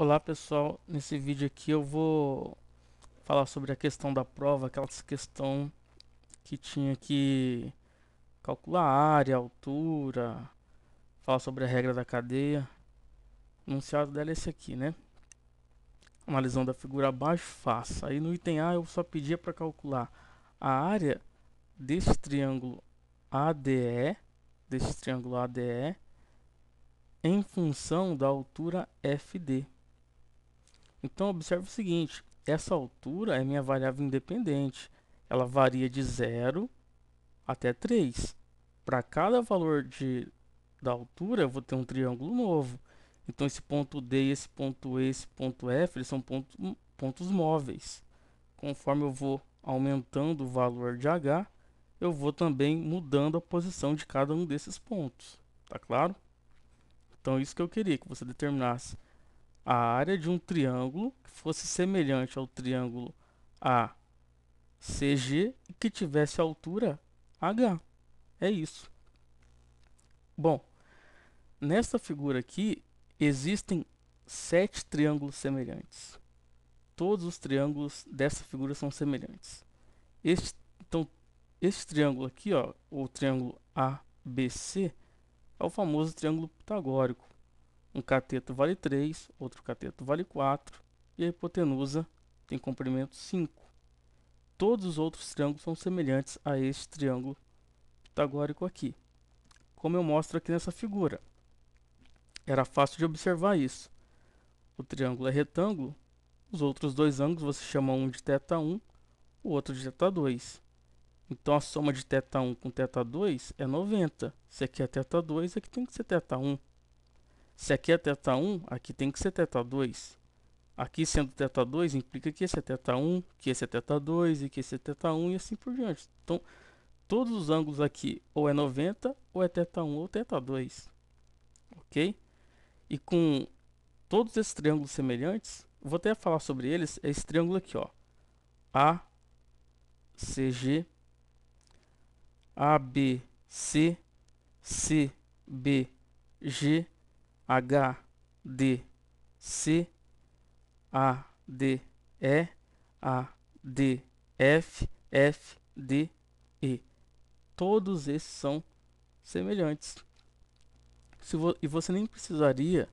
Olá pessoal, nesse vídeo aqui eu vou falar sobre a questão da prova, aquela questão que tinha que calcular a área, a altura, falar sobre a regra da cadeia. O enunciado dela é esse aqui, né? Analisando a figura abaixo, faça. Aí no item A eu só pedia para calcular a área desse triângulo ADE, em função da altura FD. Então observe o seguinte, essa altura é minha variável independente. Ela varia de 0 até 3. Para cada valor da altura, eu vou ter um triângulo novo. Então esse ponto D, esse ponto E, esse ponto F, eles são pontos móveis. Conforme eu vou aumentando o valor de H, eu vou também mudando a posição de cada um desses pontos. Tá claro? Então isso que eu queria, que você determinasse a área de um triângulo que fosse semelhante ao triângulo ACG e que tivesse altura H. É isso. Bom, nesta figura aqui existem 7 triângulos semelhantes. Todos os triângulos dessa figura são semelhantes. Então, este triângulo aqui, ó, o triângulo ABC, é o famoso triângulo pitagórico. Um cateto vale 3, outro cateto vale 4 e a hipotenusa tem comprimento 5. Todos os outros triângulos são semelhantes a este triângulo pitagórico aqui, como eu mostro aqui nessa figura. Era fácil de observar isso. O triângulo é retângulo, os outros dois ângulos você chama um de θ1, o outro de θ2. Então a soma de θ1 com θ2 é 90. Se aqui é θ2, aqui tem que ser θ1. Se aqui é θ1, aqui tem que ser θ2. Aqui sendo θ2 implica que esse é θ1, que esse é θ2 e que esse é θ1 e assim por diante. Então todos os ângulos aqui ou é 90 ou é θ1 ou θ2. Ok? E com todos esses triângulos semelhantes, vou até falar sobre eles, é esse triângulo aqui, ó. ACG, ABC, CBG, HDC, ADE, ADF, FDE. Todos esses são semelhantes. E você nem precisaria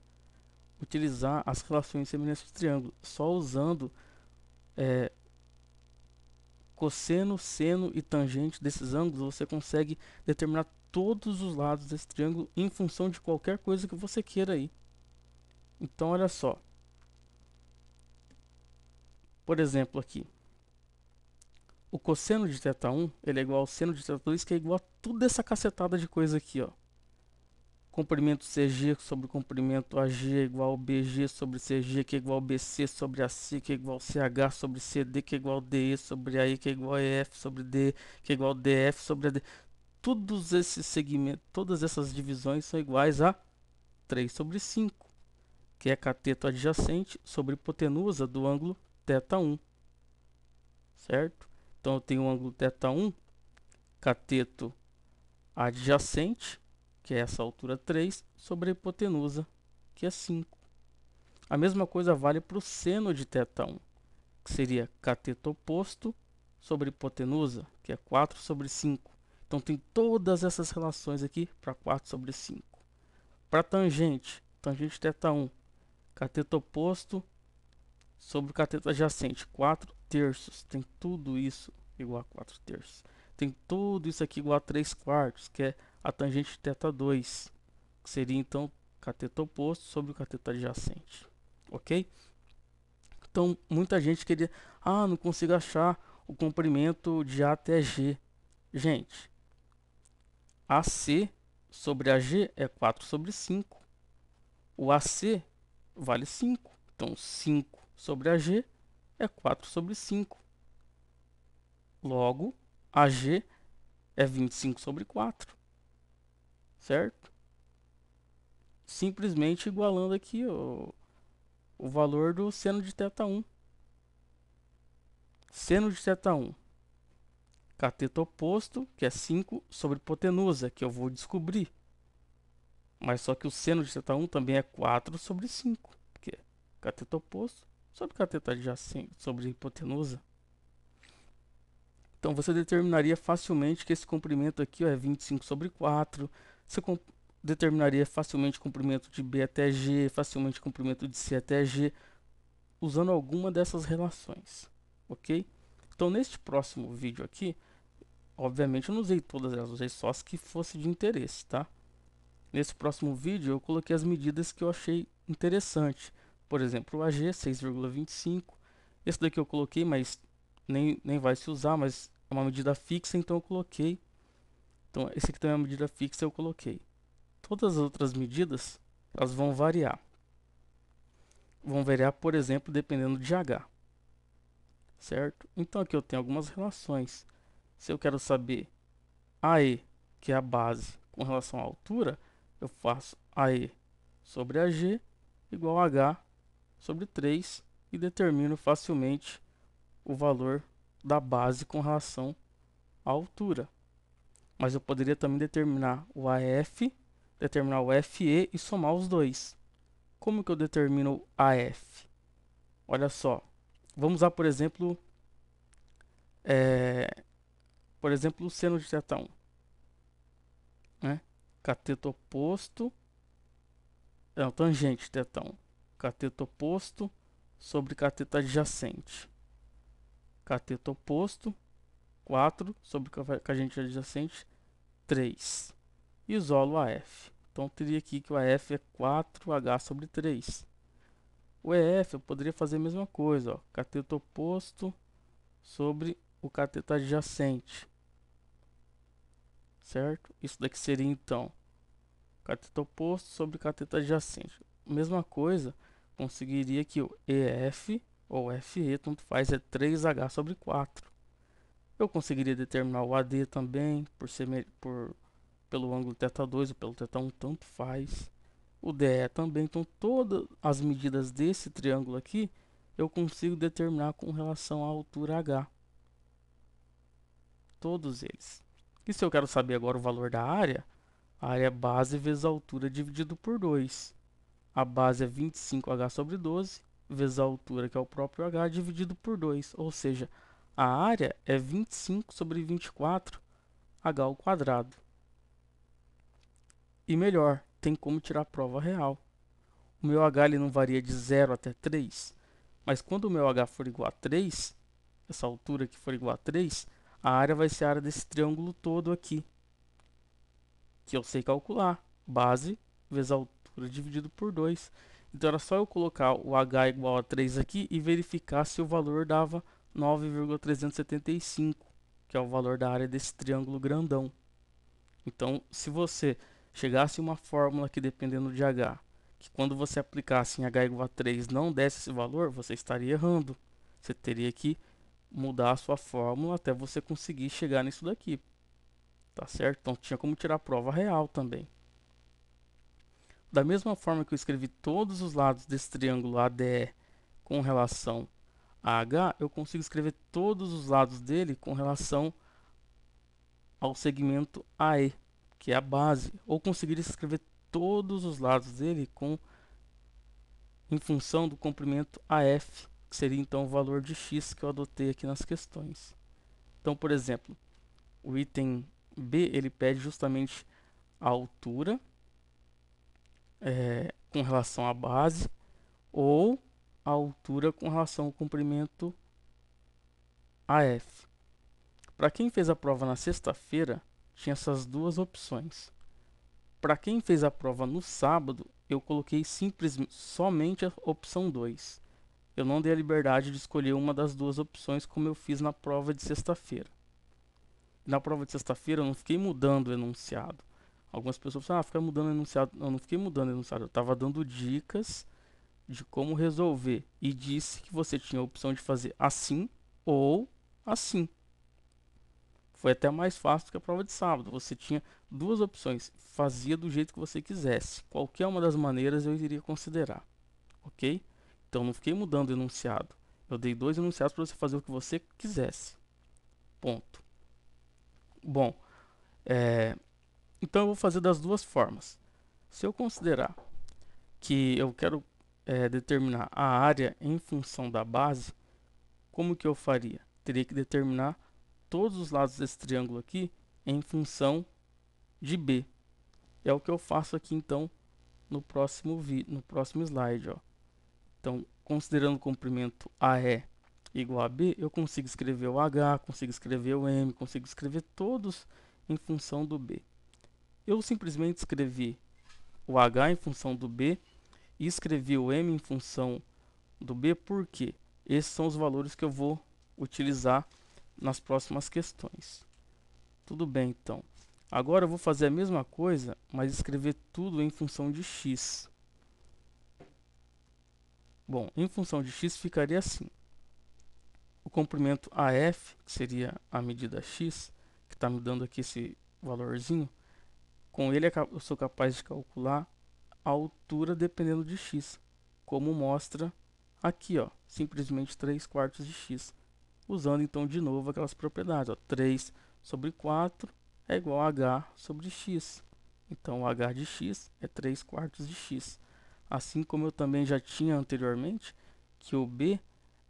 utilizar as relações semelhantes de triângulo, só usando cosseno, seno e tangente desses ângulos, você consegue determinar todos os lados desse triângulo em função de qualquer coisa que você queira aí. Então, olha só. Por exemplo, aqui. O cosseno de θ1 ele é igual ao seno de θ2, que é igual a toda essa cacetada de coisa aqui, ó. Comprimento CG sobre comprimento AG é igual ao BG sobre CG, que é igual ao BC sobre AC, que é igual ao CH sobre CD, que é igual ao DE sobre AE, que é igual a EF sobre D, que é igual ao DF sobre AD. Todos esses segmentos, todas essas divisões são iguais a 3 sobre 5, que é cateto adjacente sobre hipotenusa do ângulo θ1, certo? Então eu tenho o ângulo θ1, cateto adjacente, que é essa altura 3, sobre a hipotenusa, que é 5. A mesma coisa vale para o seno de θ1, que seria cateto oposto sobre hipotenusa, que é 4 sobre 5. Então tem todas essas relações aqui para 4 sobre 5. Para tangente, tangente θ1, cateto oposto sobre o cateto adjacente, 4 terços. Tem tudo isso igual a 4 terços. Tem tudo isso aqui igual a 3 quartos, que é a tangente de θ2, que seria então cateto oposto sobre o cateto adjacente. Ok? Então muita gente queria, não consigo achar o comprimento de A até G. Gente, AC sobre AG é 4 sobre 5. O AC vale 5. Então 5 sobre AG é 4 sobre 5. Logo, AG é 25 sobre 4. Certo? Simplesmente igualando aqui o valor do seno de θ1. Seno de θ1, cateto oposto, que é 5 sobre hipotenusa, que eu vou descobrir. Mas só que o seno de θ1 também é 4 sobre 5, que cateto oposto sobre cateto adjacente, sobre hipotenusa. Então você determinaria facilmente que esse comprimento aqui, ó, é 25 sobre 4. Você determinaria facilmente o comprimento de B até G, facilmente o comprimento de C até G, usando alguma dessas relações, ok? Então neste próximo vídeo aqui, obviamente eu não usei todas elas, usei só as que fossem de interesse, tá? Nesse próximo vídeo eu coloquei as medidas que eu achei interessante. Por exemplo, o AG 6,25. Esse daqui eu coloquei, mas nem vai se usar, mas é uma medida fixa, então eu coloquei. Então esse aqui também é uma medida fixa, eu coloquei. Todas as outras medidas, elas vão variar. Vão variar, por exemplo, dependendo de H, certo? Então aqui eu tenho algumas relações. Se eu quero saber AE, que é a base, com relação à altura, eu faço AE sobre AG igual a H sobre 3 e determino facilmente o valor da base com relação à altura. Mas eu poderia também determinar o AF, determinar o FE e somar os dois. Como que eu determino o AF? Olha só, vamos usar, por exemplo, o seno de θ1, né? Cateto oposto, não, tangente θ1, cateto oposto sobre cateto adjacente. Cateto oposto, 4 sobre tangente adjacente, 3. Isolo AF. Então teria aqui que o AF é 4H sobre 3. O EF eu poderia fazer a mesma coisa, ó, cateto oposto sobre o cateto adjacente, certo? Isso daqui seria então cateto oposto sobre cateto adjacente. Mesma coisa, conseguiria que o EF ou FE, tanto faz, é 3H sobre 4. Eu conseguiria determinar o AD também, pelo ângulo θ2 ou pelo θ1, tanto faz. O DE também, então todas as medidas desse triângulo aqui, eu consigo determinar com relação à altura H. Todos eles. E se eu quero saber agora o valor da área, a área é base vezes a altura dividido por 2. A base é 25H sobre 12, vezes a altura, que é o próprio H, dividido por 2. Ou seja, a área é 25 sobre 24H ao quadrado. E melhor, tem como tirar a prova real. O meu H ele não varia de 0 até 3, mas quando o meu H for igual a 3, essa altura aqui for igual a 3, a área vai ser a área desse triângulo todo aqui, que eu sei calcular. Base vezes a altura dividido por 2. Então era só eu colocar o H igual a 3 aqui e verificar se o valor dava 9,375, que é o valor da área desse triângulo grandão. Então, se você chegasse a uma fórmula que, dependendo de H, que quando você aplicasse em H igual a 3 não desse esse valor, você estaria errando. Você teria que mudar a sua fórmula até você conseguir chegar nisso daqui. Tá certo? Então tinha como tirar a prova real também. Da mesma forma que eu escrevi todos os lados desse triângulo ADE com relação a H, eu consigo escrever todos os lados dele com relação ao segmento AE, que é a base, ou conseguir escrever todos os lados dele em função do comprimento AF, que seria então o valor de x que eu adotei aqui nas questões. Então, por exemplo, o item B ele pede justamente a altura com relação à base ou a altura com relação ao comprimento AF. Para quem fez a prova na sexta-feira, tinha essas duas opções. Para quem fez a prova no sábado, eu coloquei somente a opção 2. Eu não dei a liberdade de escolher uma das duas opções, como eu fiz na prova de sexta-feira. Na prova de sexta-feira, eu não fiquei mudando o enunciado. Algumas pessoas falam, fica mudando o enunciado. Eu não fiquei mudando o enunciado, eu estava dando dicas de como resolver. E disse que você tinha a opção de fazer assim ou assim. Foi até mais fácil do que a prova de sábado. Você tinha duas opções. Fazia do jeito que você quisesse. Qualquer uma das maneiras eu iria considerar. Ok? Então não fiquei mudando o enunciado. Eu dei dois enunciados para você fazer o que você quisesse. Ponto. Bom, então eu vou fazer das duas formas. Se eu considerar que eu quero determinar a área em função da base, como que eu faria? Teria que determinar todos os lados desse triângulo aqui em função de B. É o que eu faço aqui então no próximo slide, ó. Então, considerando o comprimento AE igual a B, eu consigo escrever o H, consigo escrever o M, consigo escrever todos em função do B. Eu simplesmente escrevi o H em função do B e escrevi o M em função do B, porque esses são os valores que eu vou utilizar nas próximas questões. Tudo bem, então. Agora eu vou fazer a mesma coisa, mas escrever tudo em função de x. Bom, em função de x ficaria assim. O comprimento AF, que seria a medida x, que está me dando aqui esse valorzinho, com ele eu sou capaz de calcular a altura dependendo de x, como mostra aqui, ó, simplesmente 3/4 de x. Usando então de novo aquelas propriedades, ó, 3 sobre 4 é igual a h sobre x. Então o h de x é 3/4 de x. Assim como eu também já tinha anteriormente, que o b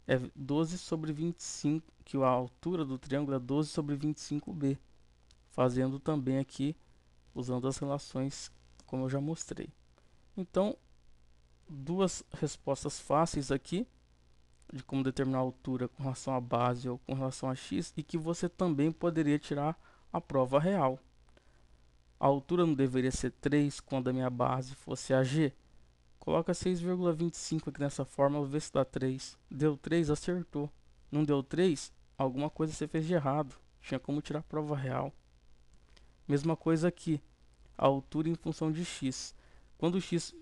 é 12 sobre 25, que a altura do triângulo é 12 sobre 25b. Fazendo também aqui, usando as relações como eu já mostrei. Então, duas respostas fáceis aqui, de como determinar a altura com relação à base ou com relação a x, e que você também poderia tirar a prova real. A altura não deveria ser 3 quando a minha base fosse a g? Coloca 6,25 aqui nessa fórmula, vê se dá 3. Deu 3, acertou. Não deu 3, alguma coisa você fez de errado. Tinha como tirar a prova real. Mesma coisa aqui, a altura em função de x. Quando x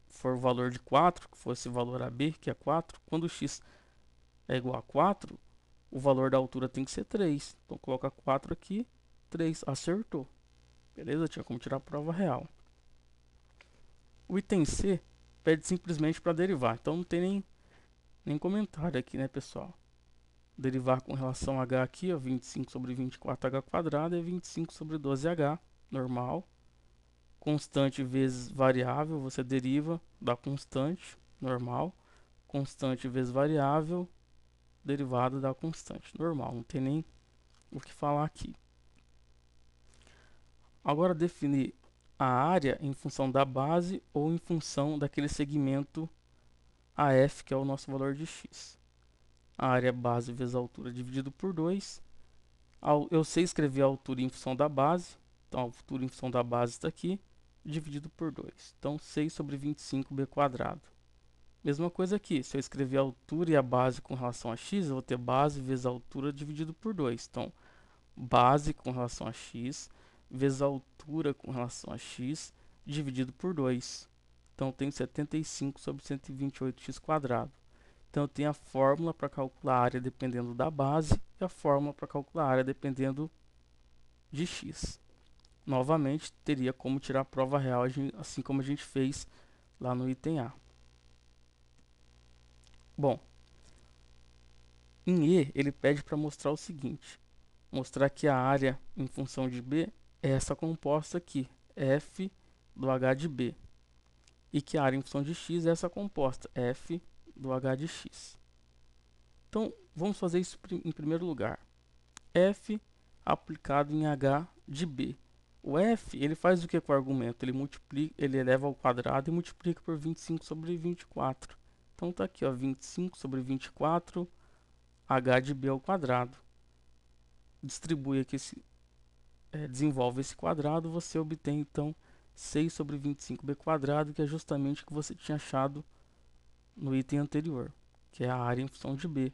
for o valor de 4, que fosse o valor AB, que é 4, quando x é igual a 4, o valor da altura tem que ser 3. Então coloca 4 aqui, 3, acertou. Beleza? Tinha como tirar a prova real. O item C pede simplesmente para derivar, então não tem nem comentário aqui, né, pessoal? Derivar com relação a h aqui, ó, 25 sobre 24h quadrado é 25 sobre 12h, normal. Constante vezes variável, você deriva da constante, normal. Constante vezes variável, derivada da constante, normal. Não tem nem o que falar aqui. Agora definir a área em função da base ou em função daquele segmento AF, que é o nosso valor de x. A área base vezes a altura dividido por 2. Eu sei escrever a altura em função da base, então a altura em função da base está aqui, dividido por 2. Então 6 sobre 25b quadrado. Mesma coisa aqui, se eu escrever a altura e a base com relação a x, eu vou ter base vezes a altura dividido por 2. Então, base com relação a x vezes a altura com relação a x dividido por 2. Então, eu tenho 75 sobre 128x quadrado. Então, eu tenho a fórmula para calcular a área dependendo da base e a fórmula para calcular a área dependendo de x. Novamente, teria como tirar a prova real, assim como a gente fez lá no item A. Bom, em E, ele pede para mostrar o seguinte. Mostrar que a área em função de B é essa composta aqui, f do h de B. E que a área em função de x é essa composta, f do h de x. Então, vamos fazer isso em primeiro lugar. F aplicado em h de B. O f, ele faz o que com o argumento? Ele multiplica, ele eleva ao quadrado e multiplica por 25 sobre 24. Então, está aqui, ó, 25 sobre 24, h de B ao quadrado. Distribui aqui, desenvolve esse quadrado, você obtém, então, 6 sobre 25b quadrado, que é justamente o que você tinha achado no item anterior, que é a área em função de B.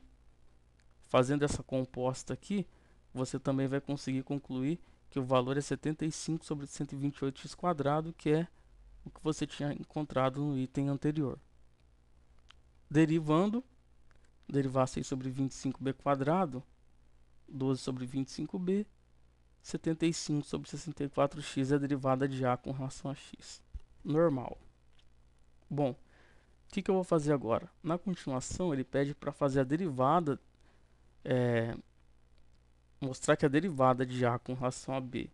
Fazendo essa composta aqui, você também vai conseguir concluir que o valor é 75 sobre 128x quadrado, que é o que você tinha encontrado no item anterior. Derivando, derivar 6 sobre 25b quadrado, 12 sobre 25b, 75 sobre 64x é a derivada de A com relação a x. Normal. Bom, o que eu vou fazer agora? Na continuação, ele pede para fazer a derivada, mostrar que a derivada de A com relação a B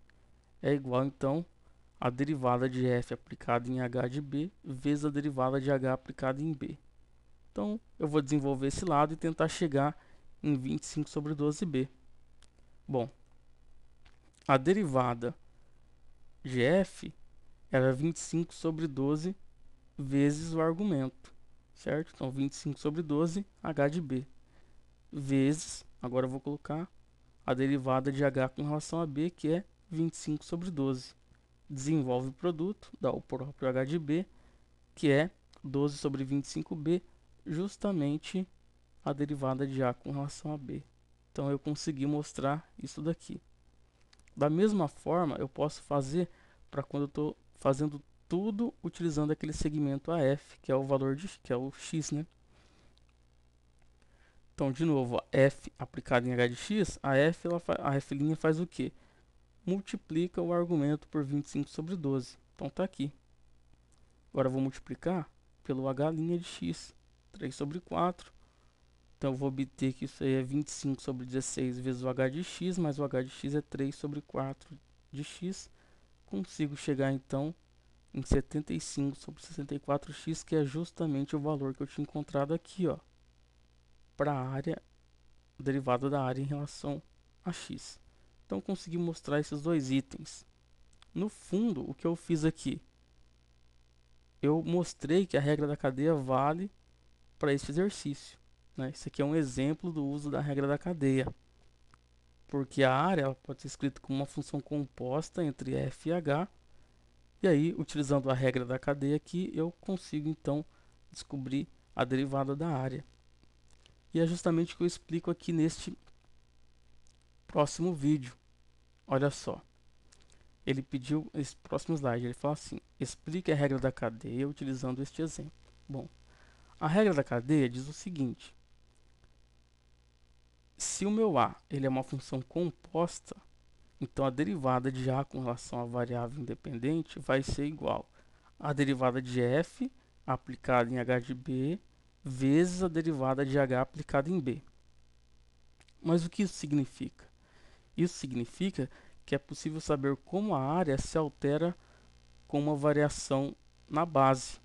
é igual, então, a derivada de f aplicada em h de b vezes a derivada de h aplicada em b. Então, eu vou desenvolver esse lado e tentar chegar em 25 sobre 12b. Bom, a derivada de f era 25 sobre 12 vezes o argumento, certo? Então, 25 sobre 12, h de b, vezes, agora eu vou colocar a derivada de h com relação a b, que é 25 sobre 12. Desenvolve o produto, dá o próprio h de b, que é 12 sobre 25b, justamente a derivada de a com relação a b. Então, eu consegui mostrar isso daqui. Da mesma forma, eu posso fazer para quando eu estou fazendo tudo utilizando aquele segmento AF, que é o valor que é o x, né? Então, de novo, a f aplicada em h de x, a f' faz o quê? Multiplica o argumento por 25 sobre 12. Então, está aqui. Agora, eu vou multiplicar pelo h' de x, 3 sobre 4. Então, eu vou obter que isso aí é 25 sobre 16 vezes o h de x, mais o h de x é 3 sobre 4 de x. Consigo chegar, então, em 75 sobre 64x, que é justamente o valor que eu tinha encontrado aqui, ó, para a área, derivada da área em relação a x. Então, consegui mostrar esses dois itens. No fundo, o que eu fiz aqui? Eu mostrei que a regra da cadeia vale para esse exercício, né? Esse aqui é um exemplo do uso da regra da cadeia, porque a área ela pode ser escrita como uma função composta entre f e h, e aí, utilizando a regra da cadeia aqui, eu consigo então descobrir a derivada da área. E é justamente o que eu explico aqui neste próximo vídeo. Olha só. Ele pediu esse próximo slide, ele fala assim: explique a regra da cadeia utilizando este exemplo. Bom, a regra da cadeia diz o seguinte: se o meu a ele é uma função composta, então a derivada de a com relação à variável independente vai ser igual a derivada de f aplicada em h de b vezes a derivada de h aplicada em b. Mas o que isso significa? Isso significa que é possível saber como a área se altera com uma variação na base.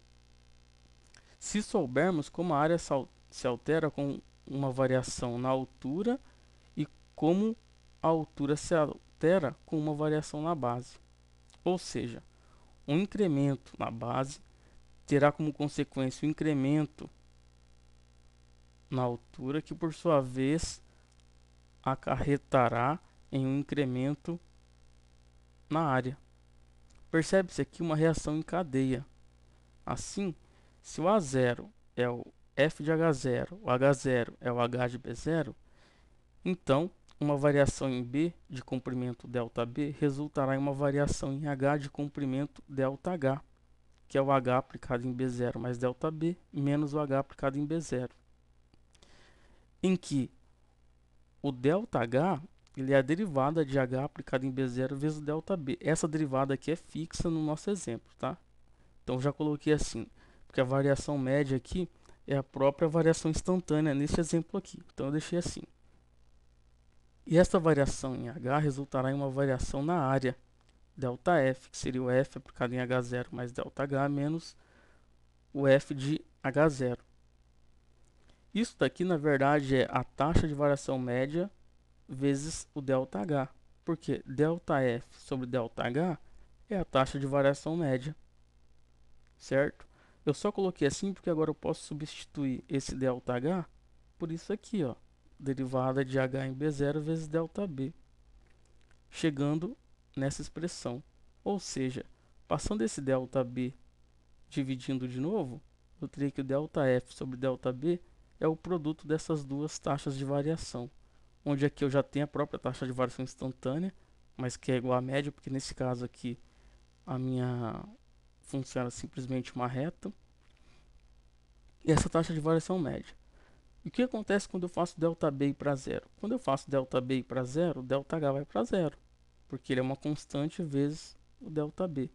Se soubermos como a área se altera com uma variação na altura e como a altura se altera com uma variação na base. Ou seja, um incremento na base terá como consequência o incremento na altura, que por sua vez acarretará em um incremento na área. Percebe-se aqui uma reação em cadeia. Assim, se o A0 é o f de H0, o H0 é o H de B0, então uma variação em B de comprimento ΔB resultará em uma variação em H de comprimento ΔH, que é o H aplicado em B0 mais ΔB menos o H aplicado em B0, em que o ΔH ele é a derivada de H aplicada em B0 vezes o ΔB. Essa derivada aqui é fixa no nosso exemplo, tá? Então já coloquei assim, porque a variação média aqui é a própria variação instantânea nesse exemplo aqui. Então eu deixei assim. E esta variação em H resultará em uma variação na área, ΔF, que seria o F aplicado em H0 mais ΔH menos o F de H0. Isso daqui, na verdade, é a taxa de variação média vezes o ΔH, porque ΔF sobre ΔH é a taxa de variação média, certo? Eu só coloquei assim porque agora eu posso substituir esse ΔH por isso aqui, ó, derivada de H em B0 vezes ΔB, chegando nessa expressão. Ou seja, passando esse ΔB dividindo de novo, eu teria que o ΔF sobre ΔB é o produto dessas duas taxas de variação, onde aqui eu já tenho a própria taxa de variação instantânea, mas que é igual à média, porque nesse caso aqui a minha função era simplesmente uma reta, e essa taxa de variação média. E o que acontece quando eu faço ΔB para zero? Quando eu faço ΔB para zero, o ΔH vai para zero, porque ele é uma constante vezes o ΔB,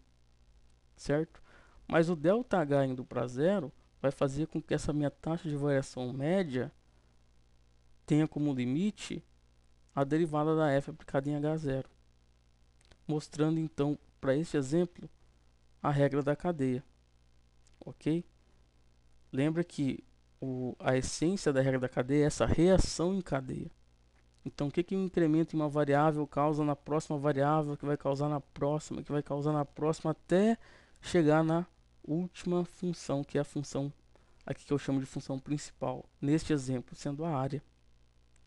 certo? Mas o ΔH indo para zero vai fazer com que essa minha taxa de variação média tenha como limite a derivada da f aplicada em H0, mostrando então para este exemplo, a regra da cadeia, ok? Lembra que a essência da regra da cadeia é essa reação em cadeia. Então, o que um incremento em uma variável causa na próxima variável, que vai causar na próxima, que vai causar na próxima, até chegar na última função, que é a função aqui que eu chamo de função principal, neste exemplo, sendo a área,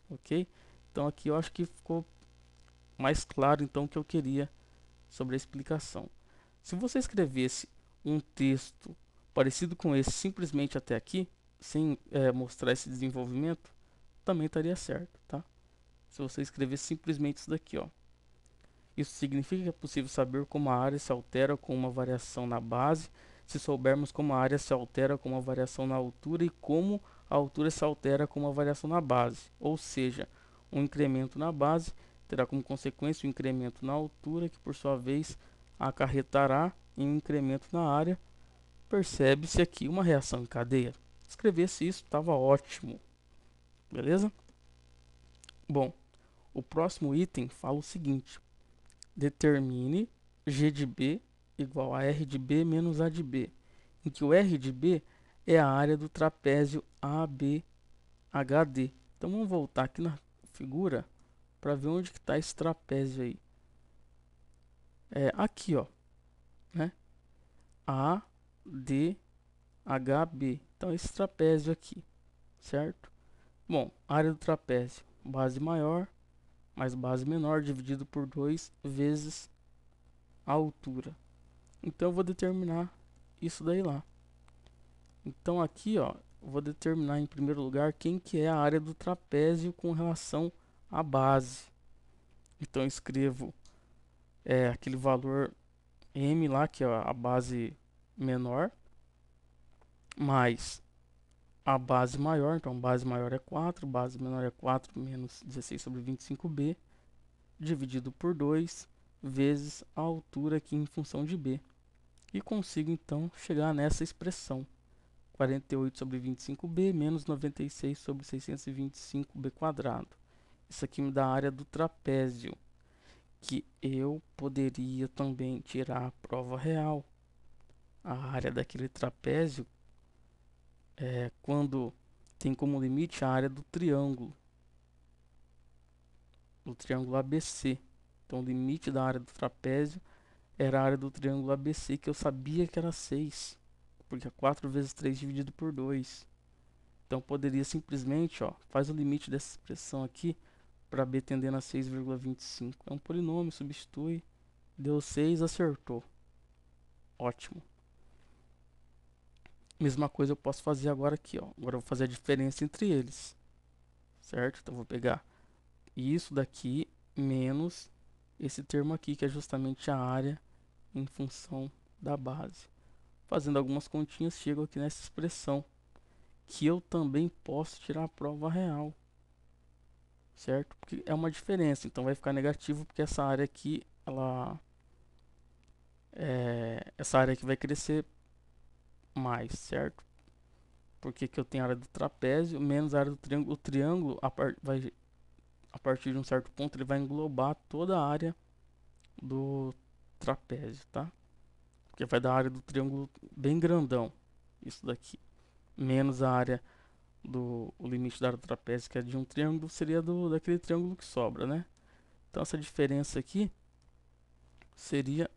ok? Então, aqui eu acho que ficou mais claro, então, o que eu queria sobre a explicação. Se você escrevesse um texto parecido com esse, simplesmente até aqui, sem mostrar esse desenvolvimento, também estaria certo, tá? Se você escrever simplesmente isso daqui, ó. Isso significa que é possível saber como a área se altera com uma variação na base, se soubermos como a área se altera com uma variação na altura e como a altura se altera com uma variação na base. Ou seja, um incremento na base terá como consequência um incremento na altura, que por sua vez acarretará em um incremento na área. Percebe-se aqui uma reação em cadeia. Escrevesse isso, estava ótimo. Beleza? Bom, o próximo item fala o seguinte: determine G de B igual a R de B menos A de B, em que o R de B é a área do trapézio ABHD. Então vamos voltar aqui na figura para ver onde que está esse trapézio aí. É aqui, ó, né? ADHB. Então esse trapézio aqui, certo? Bom, área do trapézio, base maior mais base menor dividido por 2 vezes a altura. Então eu vou determinar isso daí lá. Então aqui, ó, eu vou determinar em primeiro lugar quem que é a área do trapézio com relação à base. Então eu escrevo aquele valor m lá, que é a base menor, mais a base maior. Então base maior é 4, base menor é 4 menos 16 sobre 25b, dividido por 2 vezes a altura aqui em função de b. E consigo então chegar nessa expressão: 48 sobre 25b menos 96 sobre 625b quadrado. Isso aqui me dá a área do trapézio, que eu poderia também tirar a prova real. A área daquele trapézio é quando tem como limite a área do triângulo ABC. Então o limite da área do trapézio era a área do triângulo ABC, que eu sabia que era 6, porque é 4 vezes 3 dividido por 2. Então poderia simplesmente, ó, faz o limite dessa expressão aqui para b tendendo a 6,25. É um polinômio, substitui, deu 6, acertou. Ótimo. Mesma coisa eu posso fazer agora aqui, ó. Agora eu vou fazer a diferença entre eles, certo? Então eu vou pegar isso daqui menos esse termo aqui, que é justamente a área em função da base. Fazendo algumas continhas, chego aqui nessa expressão, que eu também posso tirar a prova real, certo? Porque é uma diferença, então vai ficar negativo, porque essa área aqui, essa área aqui vai crescer mais, certo? Porque que eu tenho a área do trapézio menos a área do triângulo. O triângulo, a partir de um certo ponto, ele vai englobar toda a área do trapézio, tá? Porque vai dar a área do triângulo bem grandão, isso daqui. Menos a área o limite da área do trapézio, que é de um triângulo, seria daquele triângulo que sobra, né? Então essa diferença aqui seria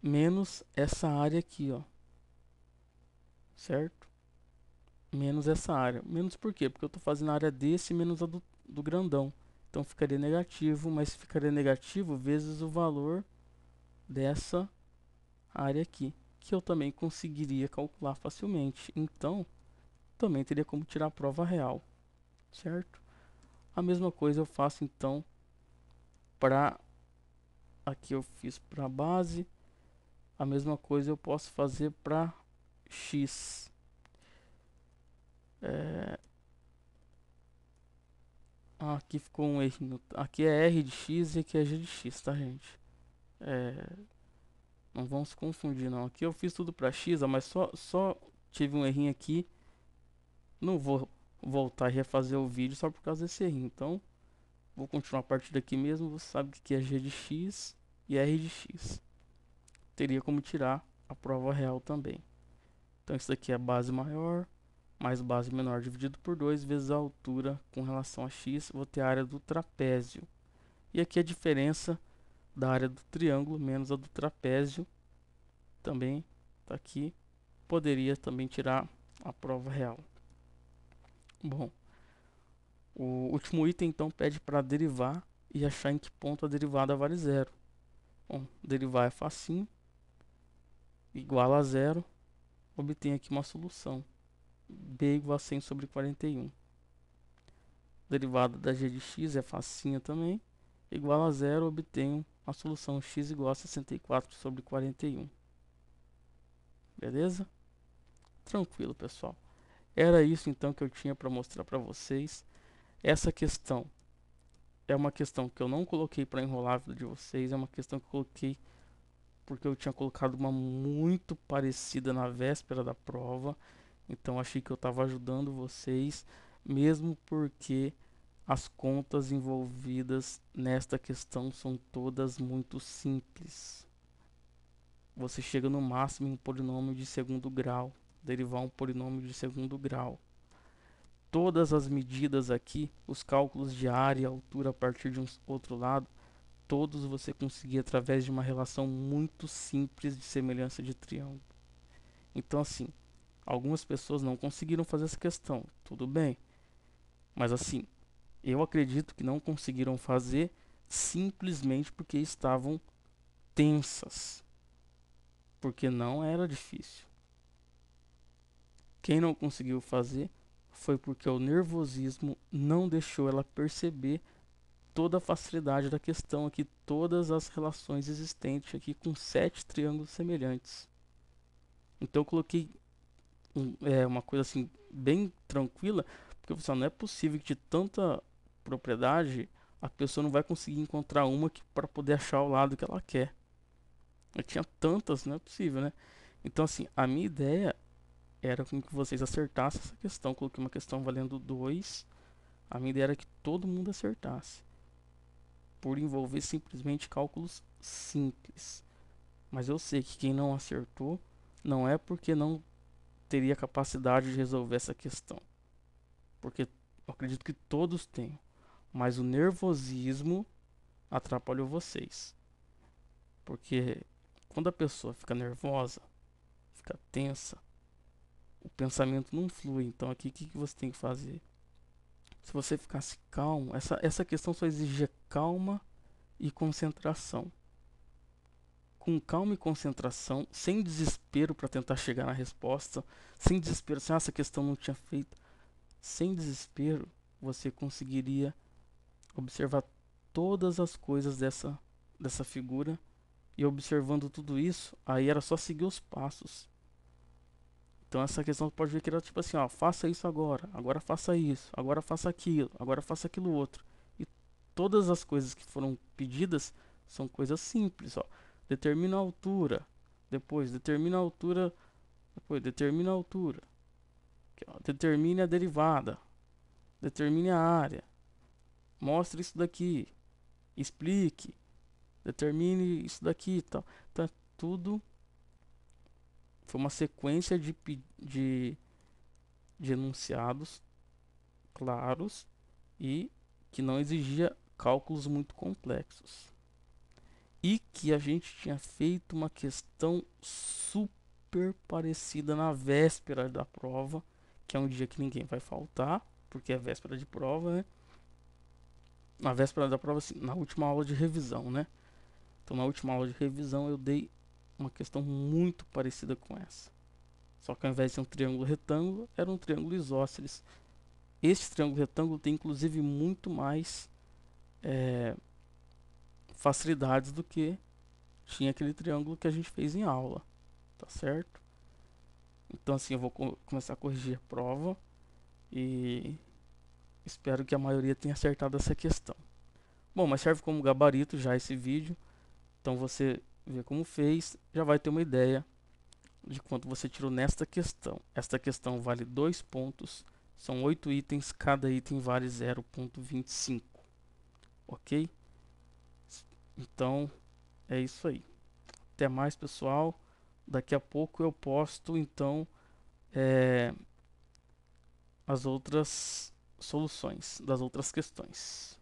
menos essa área aqui, ó. Certo? Menos essa área. Menos por quê? Porque eu estou fazendo a área desse menos a do grandão. Então ficaria negativo, mas ficaria negativo vezes o valor dessa área aqui, que eu também conseguiria calcular facilmente. Então, também teria como tirar a prova real, certo? A mesma coisa eu faço então para aqui eu fiz para base. A mesma coisa eu posso fazer para x. Aqui ficou um errinho. Aqui é r de x e aqui é g de x, tá, gente? Não vamos se confundir, não. Aqui eu fiz tudo para x, mas só tive um errinho aqui. Não vou voltar e refazer o vídeo só por causa desse errinho. Então, vou continuar a partir daqui mesmo. Você sabe que aqui é g de x e r de x. teria como tirar a prova real também. Então isso daqui é base maior mais base menor dividido por 2 vezes a altura com relação a x, vou ter a área do trapézio. E aqui a diferença da área do triângulo menos a do trapézio, também está aqui, poderia também tirar a prova real. Bom, o último item então pede para derivar e achar em que ponto a derivada vale zero. Bom, derivar é facinho, igual a zero, obtenho aqui uma solução, b igual a 100 sobre 41. Derivada da g de x é facinha também, igual a zero, obtenho a solução x igual a 64 sobre 41. Beleza? Tranquilo, pessoal. Era isso então que eu tinha para mostrar para vocês. Essa questão é uma questão que eu não coloquei para enrolar a vida de vocês, é uma questão que eu coloquei porque eu tinha colocado uma muito parecida na véspera da prova, então achei que eu estava ajudando vocês, mesmo porque as contas envolvidas nesta questão são todas muito simples. Você chega no máximo em um polinômio de segundo grau, derivar um polinômio de segundo grau. Todas as medidas aqui, os cálculos de área e altura a partir de um outro lado, todos você conseguir através de uma relação muito simples de semelhança de triângulo. Então assim, algumas pessoas não conseguiram fazer essa questão, tudo bem. Mas assim, eu acredito que não conseguiram fazer simplesmente porque estavam tensas. Porque não era difícil. Quem não conseguiu fazer foi porque o nervosismo não deixou ela perceber toda a facilidade da questão aqui, todas as relações existentes aqui com 7 triângulos semelhantes. Então eu coloquei uma coisa assim bem tranquila, porque você não é possível que de tanta propriedade a pessoa não vai conseguir encontrar uma para poder achar o lado que ela quer. Eu tinha tantas, não é possível, né? Então assim, a minha ideia era com que vocês acertassem essa questão. Coloquei uma questão valendo 2. A minha ideia era que todo mundo acertasse, por envolver simplesmente cálculos simples. Mas eu sei que quem não acertou não é porque não teria capacidade de resolver essa questão, porque eu acredito que todos têm, mas o nervosismo atrapalhou vocês. Porque quando a pessoa fica nervosa, fica tensa, o pensamento não flui. Então aqui o que você tem que fazer? Se você ficasse calmo, essa questão só exige calma e concentração. Com calma e concentração, sem desespero para tentar chegar na resposta, sem desespero, se essa questão não tinha feito, sem desespero, você conseguiria observar todas as coisas dessa figura, e observando tudo isso, aí era só seguir os passos. Então essa questão pode ver que era tipo assim, ó, faça isso agora, agora faça isso, agora faça aquilo, agora faça aquilo outro. E todas as coisas que foram pedidas são coisas simples, ó. Determina a altura, depois determina a altura, depois determina a altura. Aqui, ó, determine a derivada, determine a área, mostre isso daqui, explique, determine isso daqui e tal. Então é tudo foi uma sequência de enunciados claros e que não exigia cálculos muito complexos. E que a gente tinha feito uma questão super parecida na véspera da prova, que é um dia que ninguém vai faltar, porque é véspera de prova, né? Na véspera da prova, assim, na última aula de revisão, né? Então, na última aula de revisão, eu dei uma questão muito parecida com essa. Só que ao invés de ser um triângulo retângulo, era um triângulo isósceles. Este triângulo retângulo tem, inclusive, muito mais facilidades do que tinha aquele triângulo que a gente fez em aula, tá certo? Então assim, eu vou começar a corrigir a prova e espero que a maioria tenha acertado essa questão. Bom, mas serve como gabarito já esse vídeo, então você vê como fez, já vai ter uma ideia de quanto você tirou nesta questão. Esta questão vale 2 pontos, são 8 itens, cada item vale 0,25, ok? Então é isso aí. Até mais, pessoal. Daqui a pouco eu posto então as outras soluções das outras questões.